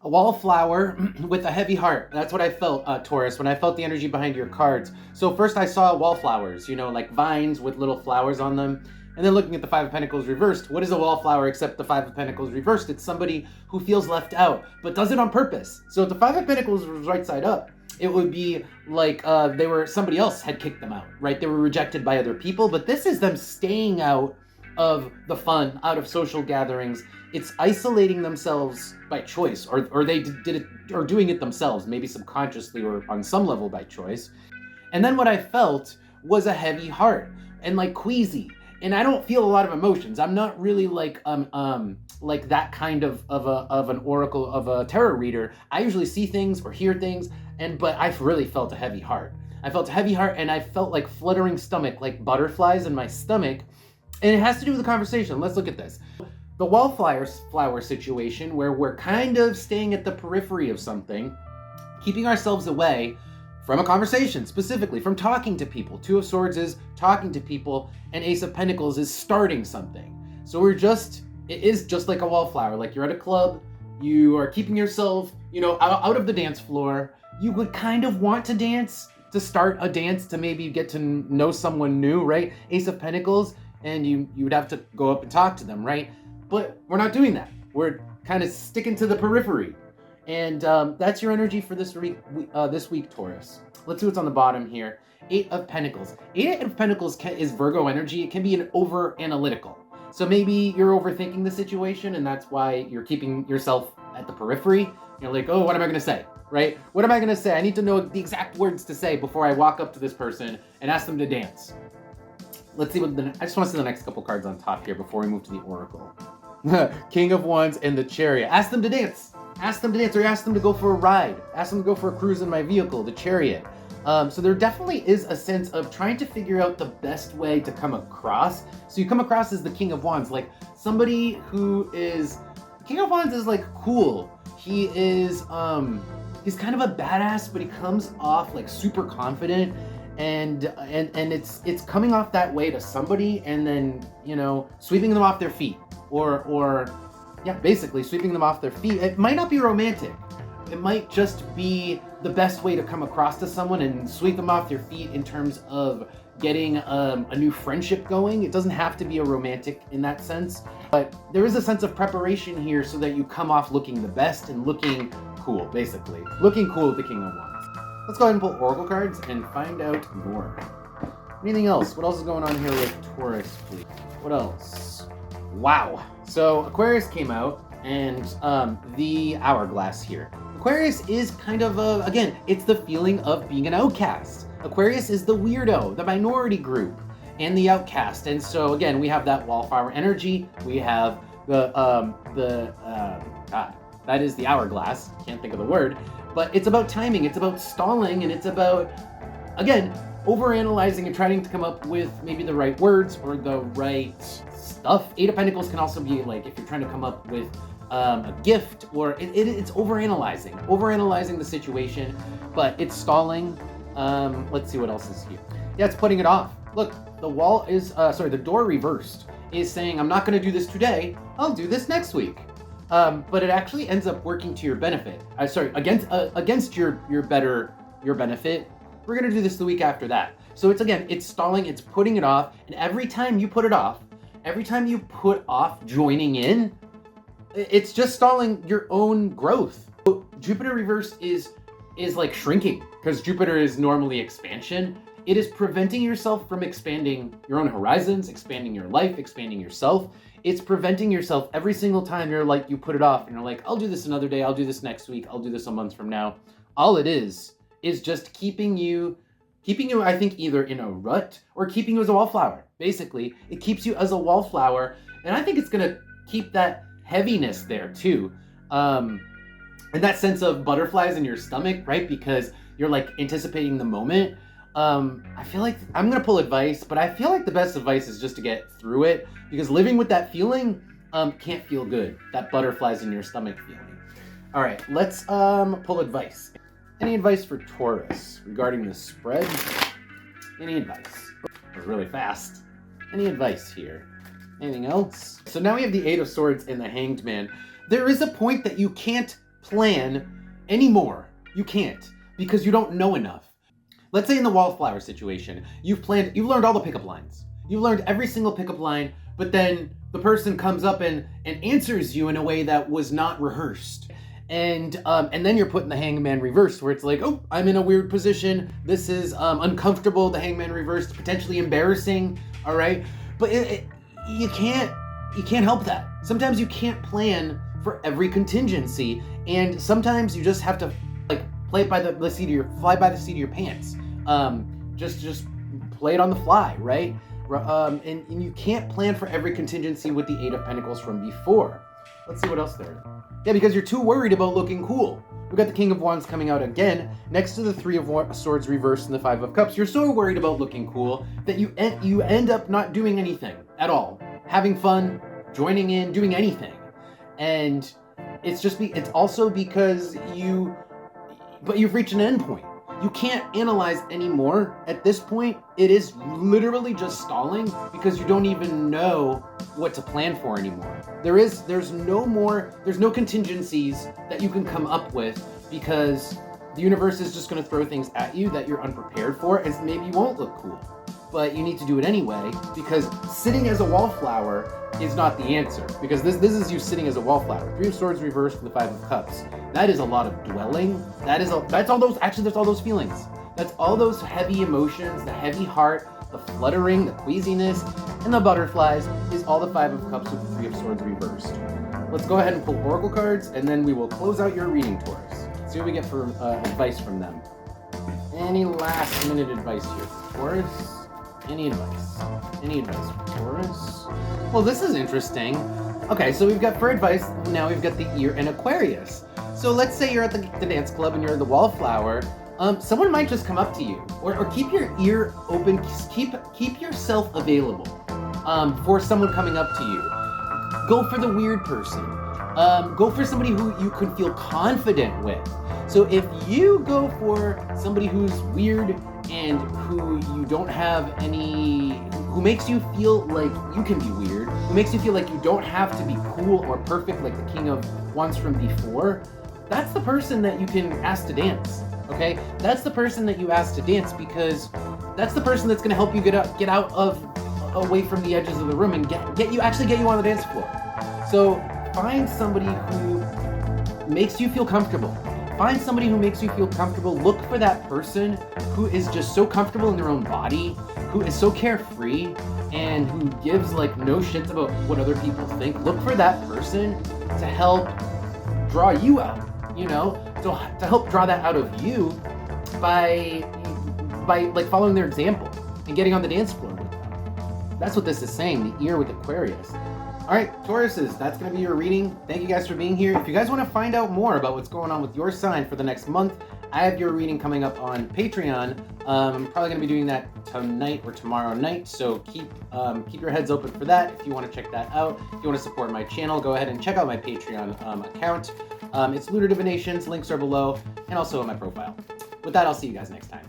A wallflower with a heavy heart. That's what I felt, Taurus, when I felt the energy behind your cards. So first I saw wallflowers, you know, like vines with little flowers on them. And then looking at the Five of Pentacles reversed, what is a wallflower except the Five of Pentacles reversed? It's somebody who feels left out, but does it on purpose. So if the Five of Pentacles was right side up, it would be like somebody else had kicked them out, right? They were rejected by other people, but this is them staying out of the fun, out of social gatherings. It's isolating themselves by choice, or they did it, or doing it themselves, maybe subconsciously or on some level by choice. And then what I felt was a heavy heart and like queasy. And I don't feel a lot of emotions. I'm not really like that kind of an oracle, of a tarot reader. I usually see things or hear things, but I really felt a heavy heart. I felt a heavy heart, and I felt like fluttering stomach, like butterflies in my stomach. And it has to do with the conversation. Let's look at this. The wallflower situation, where we're kind of staying at the periphery of something, keeping ourselves away from a conversation, specifically from talking to people. Two of Swords is talking to people, and Ace of Pentacles is starting something. So it is just like a wallflower. Like you're at a club, you are keeping yourself, out of the dance floor. You would kind of want to dance, to start a dance, to maybe get to know someone new, right? Ace of Pentacles, and you would have to go up and talk to them, right? But we're not doing that. We're kind of sticking to the periphery. And that's your energy for this week, Taurus. Let's see what's on the bottom here. Eight of Pentacles. Eight of Pentacles is Virgo energy. It can be an over-analytical. So maybe you're overthinking the situation, and that's why you're keeping yourself at the periphery. You're like, oh, what am I going to say, right? What am I going to say? I need to know the exact words to say before I walk up to this person and ask them to dance. Let's see I just want to see the next couple cards on top here before we move to the Oracle. King of Wands and the Chariot. Ask them to dance. Ask them to dance, or ask them to go for a ride. Ask them to go for a cruise in my vehicle, the Chariot. So there definitely is a sense of trying to figure out the best way to come across. So you come across as the King of Wands, like somebody who is... King of Wands is like cool. He is, he's kind of a badass, but he comes off like super confident. And it's coming off that way to somebody, and then, sweeping them off their feet. Or basically sweeping them off their feet. It might not be romantic. It might just be the best way to come across to someone and sweep them off their feet in terms of getting a new friendship going. It doesn't have to be a romantic in that sense, but there is a sense of preparation here so that you come off looking the best and looking cool, basically. Looking cool with the King of Wands. Let's go ahead and pull Oracle cards and find out more. Anything else? What else is going on here with Taurus, please? What else? Wow. So Aquarius came out, and the Hourglass here. Aquarius is kind of again, it's the feeling of being an outcast. Aquarius is the weirdo, the minority group, and the outcast. And so again, we have that wallflower energy. We have that is the Hourglass. Can't think of the word, but it's about timing. It's about stalling, and it's about, again, overanalyzing and trying to come up with maybe the right words or the right stuff. Eight of Pentacles can also be like if you're trying to come up with a gift, or it's overanalyzing the situation, but it's stalling. Let's see what else is here. Yeah, it's putting it off. Look, the door reversed is saying, I'm not going to do this today. I'll do this next week. But it actually ends up working to your benefit. Against your benefit. We're going to do this the week after that. So it's stalling, it's putting it off, and every time you put off joining in, it's just stalling your own growth. So Jupiter reversed is like shrinking, because Jupiter is normally expansion. It is preventing yourself from expanding your own horizons, expanding your life, expanding yourself. It's preventing yourself every single time you put it off, and you're like, I'll do this another day, I'll do this next week, I'll do this a month from now. All it is just keeping you, I think, either in a rut or keeping you as a wallflower. Basically, it keeps you as a wallflower, and I think it's gonna keep that heaviness there too. And that sense of butterflies in your stomach, right? Because you're like anticipating the moment. I feel like I'm gonna pull advice, but I feel like the best advice is just to get through it, because living with that feeling can't feel good. That butterflies in your stomach feeling. All right, let's pull advice. Any advice for Taurus regarding the spread? Any advice? That was really fast. Any advice here? Anything else? So now we have the Eight of Swords and the Hanged Man. There is a point that you can't plan anymore. You can't, because you don't know enough. Let's say in the wallflower situation, you've learned all the pickup lines. You've learned every single pickup line, but then the person comes up and answers you in a way that was not rehearsed. And then you're put in the hangman reversed, where it's like, oh, I'm in a weird position. This is uncomfortable. The hangman reversed, potentially embarrassing. All right, but you can't help that. Sometimes you can't plan for every contingency, and sometimes you just have to like fly by the seat of your pants. Just play it on the fly, right? And you can't plan for every contingency with the Eight of Pentacles from before. Let's see what else there is. Yeah, because you're too worried about looking cool. We got the King of Wands coming out again, next to the Three of Swords reversed and the Five of Cups. You're so worried about looking cool that you end up not doing anything at all. Having fun, joining in, doing anything. And it's also because you've reached an end point. You can't analyze anymore at this point. It is literally just stalling because you don't even know what to plan for anymore. There's no contingencies that you can come up with because the universe is just going to throw things at you that you're unprepared for, and maybe you won't look cool. But you need to do it anyway, because sitting as a wallflower is not the answer. Because this is you sitting as a wallflower. Three of Swords reversed and the Five of Cups. That is a lot of dwelling. That's all those feelings. That's all those heavy emotions, the heavy heart, the fluttering, the queasiness, and the butterflies is all the Five of Cups with the Three of Swords reversed. Let's go ahead and pull Oracle cards, and then we will close out your reading, Taurus. See what we get for advice from them. Any last minute advice here, Taurus? Any advice for Taurus? Well, this is interesting. Okay, so we've got for advice, now we've got the Ear and Aquarius. So let's say you're at the dance club and you're the wallflower. Someone might just come up to you, or keep your ear open, keep yourself available for someone coming up to you. Go for the weird person. Go for somebody who you could feel confident with. So if you go for somebody who's weird and who you don't have who makes you feel like you can be weird, who makes you feel like you don't have to be cool or perfect like the King of Wands from before, that's the person that you can ask to dance, okay? That's the person that you ask to dance, because that's the person that's gonna help you get away from the edges of the room and get you on the dance floor. So find somebody who makes you feel comfortable. Find somebody who makes you feel comfortable. Look for that person who is just so comfortable in their own body, who is so carefree, and who gives like no shits about what other people think. Look for that person to help draw you out, to help draw that out of you by like following their example and getting on the dance floor with them. That's what this is saying, the Ear with Aquarius. All right, Tauruses, that's going to be your reading. Thank you guys for being here. If you guys want to find out more about what's going on with your sign for the next month, I have your reading coming up on Patreon. I'm probably going to be doing that tonight or tomorrow night, so keep your heads open for that if you want to check that out. If you want to support my channel, go ahead and check out my Patreon account. It's Lunar Divinations. Links are below and also in my profile. With that, I'll see you guys next time.